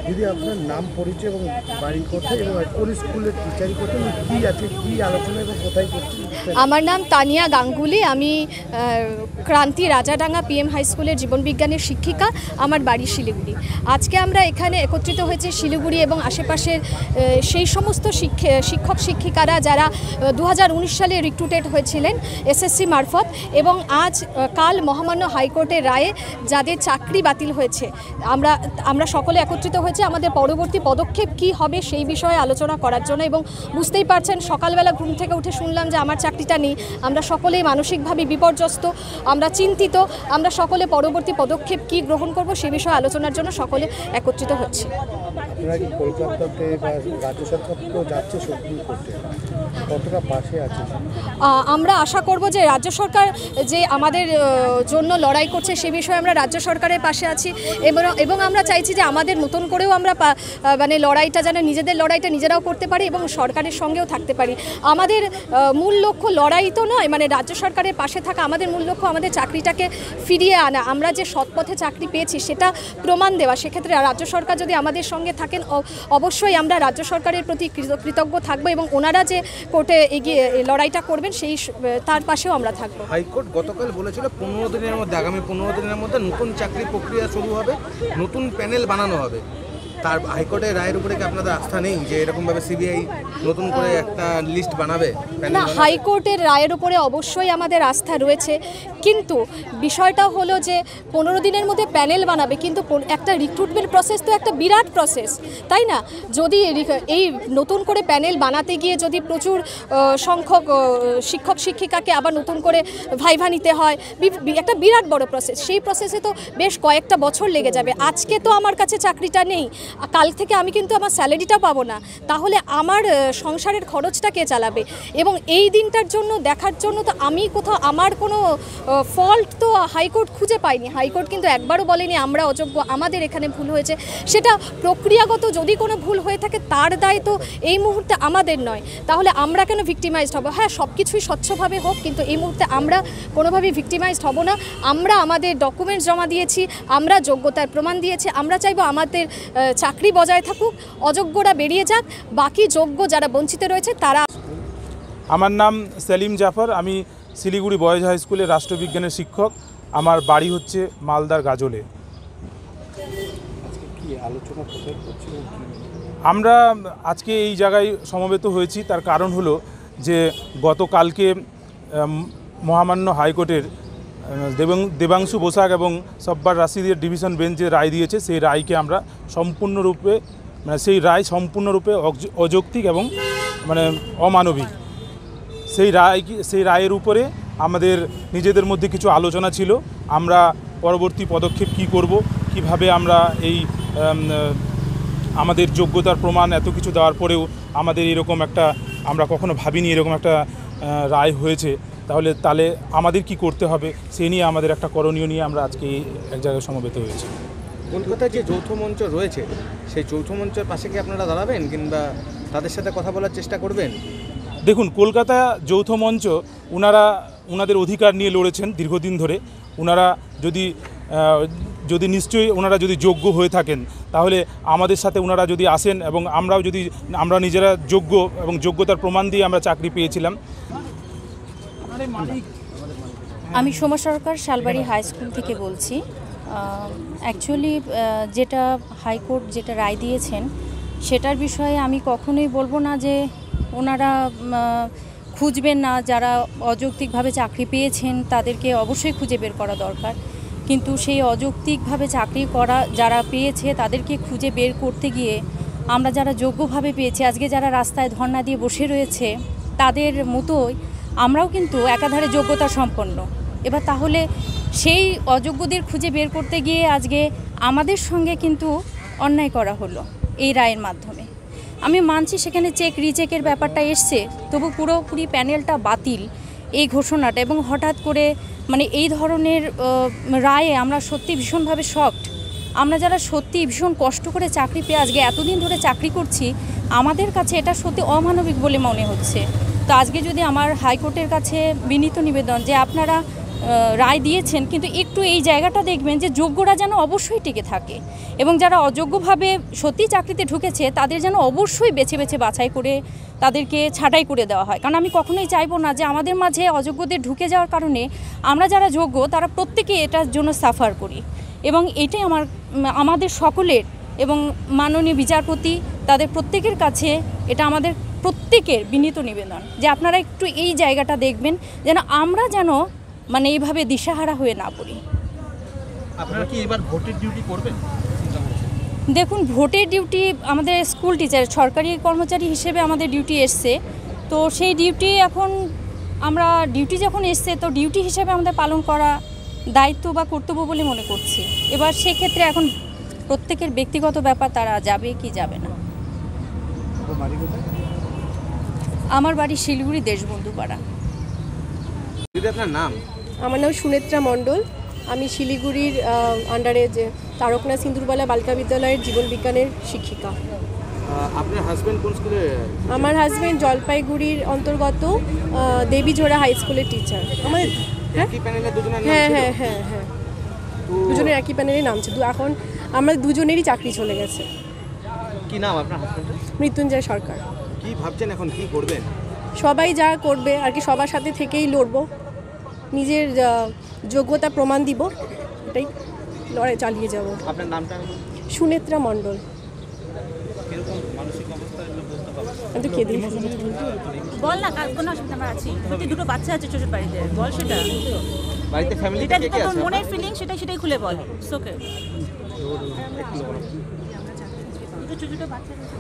দিদি, আপনার নাম, পরিচয় এবং বাড়ি কোথায় এবং কোন স্কুলের টিচারই করতেন, কী আছে, কী আলোচনা এবং কোথায় করছেন? আমার নাম তানিয়া গাঙ্গুলি। আমি ক্রান্তি রাজাডাঙ্গা PM হাই স্কুলের জীবনবিজ্ঞানের শিক্ষিকা। আমার বাড়ি শিলিগুড়ি। আজকে আমরা এখানে একত্রিত হয়েছি শিলিগুড়ি এবং আশেপাশের সেই সমস্ত শিক্ষক শিক্ষিকারা যারা 2019 সালে রিক্রুটেড হয়েছিলেন SSC মারফত, এবং কাল মহামান্য হাইকোর্টের রায়ে যাদের চাকরি বাতিল হয়েছে, আমরা সকলে একত্রিত হয়েছে আমাদের পরবর্তী পদক্ষেপ কি হবে সেই বিষয়ে আলোচনা করার জন্য। এবং বুঝতেই পারছেন, সকালবেলা ঘুম থেকে উঠে শুনলাম যে আমার চাকরিটা নেই। আমরা সকলেই মানসিকভাবে বিপর্যস্ত, আমরা চিন্তিত। আমরা সকলে পরবর্তী পদক্ষেপ কি গ্রহণ করব সে বিষয়ে আলোচনার জন্য সকলে একত্রিত হচ্ছি। কলকাতাতে বা রাজ্য সরকার তো যাচ্ছে সুপ্রিম কোর্টে, কতটা পাশে আছে? আমরা আশা করব যে রাজ্য সরকার যে আমাদের জন্য লড়াই করছে সে বিষয়ে আমরা রাজ্য সরকারের পাশে আছি, এবং আমরা চাইছি যে আমাদের নতুন করেও আমরা মানে লড়াইটা যেন নিজেদের লড়াইটা নিজেরাও করতে পারি এবং সরকারের সঙ্গেও থাকতে পারি। আমাদের মূল লক্ষ্য লড়াই তো নয়, মানে রাজ্য সরকারের পাশে থাকা। আমাদের মূল লক্ষ্য আমাদের চাকরিটাকে ফিরিয়ে আনা, আমরা যে সৎপথে চাকরি পেয়েছি সেটা প্রমাণ দেওয়া। সেক্ষেত্রে রাজ্য সরকার যদি আমাদের সঙ্গে থাকেন, অবশ্যই আমরা রাজ্য সরকারের প্রতি কৃতজ্ঞ থাকবো এবং ওনারা যে কোর্টে এগিয়ে লড়াইটা করবেন তার পাশেও আমরা থাকবো। হাইকোর্ট গতকাল বলেছিল 15 দিনের মধ্যে, আগামী 15 দিনের মধ্যে নতুন চাকরি প্রক্রিয়া শুরু হবে, নতুন প্যানেল বানানো হবে। তার হাইকোর্টের রায়ের উপরে কি আপনাদের আস্থা নেই যে এরকমভাবে CBI নতুন করে একটা লিস্ট বানাবে? না, হাইকোর্টের রায়ের উপরে অবশ্যই আমাদের আস্থা রয়েছে, কিন্তু বিষয়টা হলো যে 15 দিনের মধ্যে প্যানেল বানাবে, কিন্তু একটা রিক্রুটমেন্ট প্রসেস তো একটা বিরাট প্রসেস, তাই না? যদি এই নতুন করে প্যানেল বানাতে গিয়ে যদি প্রচুর সংখ্যক শিক্ষক শিক্ষিকাকে আবার নতুন করে ভাইভা নিতে হয়, একটা বিরাট বড় প্রসেস। সেই প্রসেসে তো বেশ কয়েকটা বছর লেগে যাবে। আজকে তো আমার কাছে চাকরিটা নেই, কাল থেকে আমি কিন্তু আমার স্যালারিটা পাবো না, তাহলে আমার সংসারের খরচটা কে চালাবে? এবং এই দিনটার জন্য দেখার জন্য তো আমি কোথাও আমার কোনো ফল্ট তো হাইকোর্ট খুঁজে পাইনি। হাইকোর্ট কিন্তু একবারও বলেনি আমরা অযোগ্য, আমাদের এখানে ভুল হয়েছে। সেটা প্রক্রিয়াগত যদি কোনো ভুল হয়ে থাকে তার দায় তো এই মুহূর্তে আমাদের নয়। তাহলে আমরা কেন ভিক্টিমাইজড হব? হ্যাঁ, সব কিছুই স্বচ্ছভাবে হোক, কিন্তু এই মুহূর্তে আমরা কোনোভাবেই ভিক্টিমাইজড হব না। আমরা আমাদের ডকুমেন্টস জমা দিয়েছি, আমরা যোগ্যতার প্রমাণ দিয়েছি। আমরা চাইবো আমাদের চাকরি বজায় থাকুক, অযোগ্যরা বেরিয়ে যাক, বাকি যোগ্য যারা বঞ্চিত রয়েছে তারা। আমার নাম সেলিম জাফর, আমি শিলিগুড়ি বয়েজ হাই স্কুলের রাষ্ট্রবিজ্ঞানের শিক্ষক। আমার বাড়ি হচ্ছে মালদার গাজলে। আমরা আজকে এই জায়গায় সমবেত হয়েছি, তার কারণ হলো যে গতকালকে মহামান্য হাইকোর্টের দেবাংশু বসাক এবং সব্বার রাশিদের ডিভিশন বেঞ্চ যে রায় দিয়েছে, সেই রায়কে আমরা সম্পূর্ণরূপে সেই রায় সম্পূর্ণরূপে অযৌক্তিক এবং অমানবিক। সেই রায়ের উপরে আমাদের নিজেদের মধ্যে কিছু আলোচনা ছিল। আমরা পরবর্তী পদক্ষেপ কি করব, কিভাবে আমরা এই আমাদের যোগ্যতার প্রমাণ এত কিছু দেওয়ার পরেও আমাদের এরকম একটা, আমরা কখনো ভাবিনি এরকম একটা রায় হয়েছে, তাহলে আমাদের কি করতে হবে সে নিয়ে আমাদের একটা করণীয় নিয়ে আমরা আজকে এক জায়গায় সমবেত হয়েছি। কলকাতায় যে যৌথ মঞ্চ রয়েছে সেই যৌথ মঞ্চের পাশে কি আপনারা দাঁড়াবেন কিংবা তাদের সাথে কথা বলার চেষ্টা করবেন? দেখুন, কলকাতা যৌথ মঞ্চ ওনাদের অধিকার নিয়ে লড়েছেন দীর্ঘদিন ধরে। ওনারা যদি নিশ্চয়ই ওনারা যদি যোগ্য হয়ে থাকেন তাহলে আমাদের সাথে ওনারা যদি আসেন, এবং আমরা নিজেরা যোগ্য এবং যোগ্যতার প্রমাণ দিয়ে আমরা চাকরি পেয়েছিলাম। আমি সোমা সরকার শালবাড়ি হাই স্কুল থেকে বলছি। অ্যাকচুয়ালি যেটা হাইকোর্ট যেটা রায় দিয়েছেন সেটার বিষয়ে আমি কখনোই বলবো না যে ওনারা খুঁজবেন না, যারা অযৌক্তিকভাবে চাকরি পেয়েছেন তাদেরকে অবশ্যই খুঁজে বের করা দরকার, কিন্তু সেই অযৌক্তিকভাবে চাকরি করা যারা পেয়েছে তাদেরকে খুঁজে বের করতে গিয়ে আমরা যারা যোগ্যভাবে পেয়েছি, আজকে যারা রাস্তায় ধর্ণা দিয়ে বসে রয়েছে তাদের মতোই আমরাও কিন্তু একাধারে যোগ্যতা সম্পন্ন। এবার তাহলে সেই অযোগ্যদের খুঁজে বের করতে গিয়ে আজকে আমাদের সঙ্গে কিন্তু অন্যায় করা হলো এই রায়ের মাধ্যমে। আমি মানছি সেখানে চেক রিচেকের ব্যাপারটা এসছে, তবু পুরোপুরি প্যানেলটা বাতিল এই ঘোষণাটা, এবং হঠাৎ করে এই ধরনের রায়ে আমরা সত্যি ভীষণভাবে শকড। আমরা যারা সত্যি ভীষণ কষ্ট করে চাকরি পেয়ে আজকে এতদিন ধরে চাকরি করছি, আমাদের কাছে এটা সত্যি অমানবিক বলে মনে হচ্ছে। তো আজকে যদি আমার হাইকোর্টের কাছে বিনীত নিবেদন যে আপনারা রায় দিয়েছেন, কিন্তু একটু এই জায়গাটা দেখবেন যে যোগ্যরা যেন অবশ্যই টিকে থাকে এবং যারা অযোগ্যভাবে সত্যি চাকরিতে ঢুকেছে তাদের যেন অবশ্যই বেছে বেছে বাছাই করে তাদেরকে ছাঁটাই করে দেওয়া হয়। কারণ আমি কখনোই চাইবো না যে আমাদের মাঝে অযোগ্যদের ঢুকে যাওয়ার কারণে আমরা যারা যোগ্য তারা প্রত্যেকে এটার জন্য সাফার করি। এবং এটাই আমাদের সকলের এবং মাননীয় বিচারপতি তাদের প্রত্যেকের কাছে এটা আমাদের প্রত্যেকের বিনীত নিবেদন যে আপনারা একটু এই জায়গাটা দেখবেন যেন আমরা যেন মানে এইভাবে দিশাহারা হয়ে না পড়ি। আপনারা কি এবার ভোটের ডিউটি করবেন? দেখুন, ভোটের ডিউটি আমাদের স্কুল টিচার সরকারি কর্মচারী হিসেবে আমাদের ডিউটি এসছে, তো সেই ডিউটি এখন আমরা ডিউটি যখন এসছে তো ডিউটি হিসেবে আমাদের পালন করা দায়িত্ব বা কর্তব্য বলে মনে করছি। এবার সেক্ষেত্রে এখন প্রত্যেকের ব্যক্তিগত ব্যাপার, তারা যাবে কি যাবে না। আমার বাড়ি শিলিগুড়ি দেশবন্ধু পাড়া। দিদি আপনার নাম? আমার নাম সুনেত্রা মণ্ডল। আমি শিলিগুড়ির আন্ডারে যে তারকনাথ সিন্দুরবালা বালিকা বিদ্যালয়ের জীবন বিজ্ঞানের শিক্ষিকা। আপনার হাজবেন্ড কোন স্কুলে? আমার হাজব্যান্ড জলপাইগুড়ির অন্তর্গত দেবীজোড়া হাই স্কুলের টিচার। আমার একই প্যানেলে দুজনের নাম হ্যাঁ ছিল? হ্যাঁ হ্যাঁ হ্যাঁ দুজনের একই প্যানেলেই নাম ছিল। এখন আমরা দুজনেরই চাকরি চলে গেছে। কি নাম আপনার হাজবেন্ডের? মৃত্যুঞ্জয় সরকার। কি ভাবছেন এখন, কি করবেন? সবাই যা করবে আর কি, সবার সাথে থেকেই লড়বো, নিজের যোগ্যতা প্রমাণ দিব, এটাই লড়াই চালিয়ে যাব। আপনার নামটা? সুনেত্রা মণ্ডল। কিরকম মানসিক অবস্থা এগুলো বলতে পারবেন? আমি তো কেঁদেই বল না, কাল কোনো অসুবিধা আমার আছে, তুই দুটো বাচ্চা আছে ছোট বাড়িতে, বল সেটা, বাড়িতে ফ্যামিলি যেটা কে কে তোর আছে? মনের ফিলিং সেটাই খুলে বল। ওকে, দুটো ছোট ছোট বাচ্চা আছে।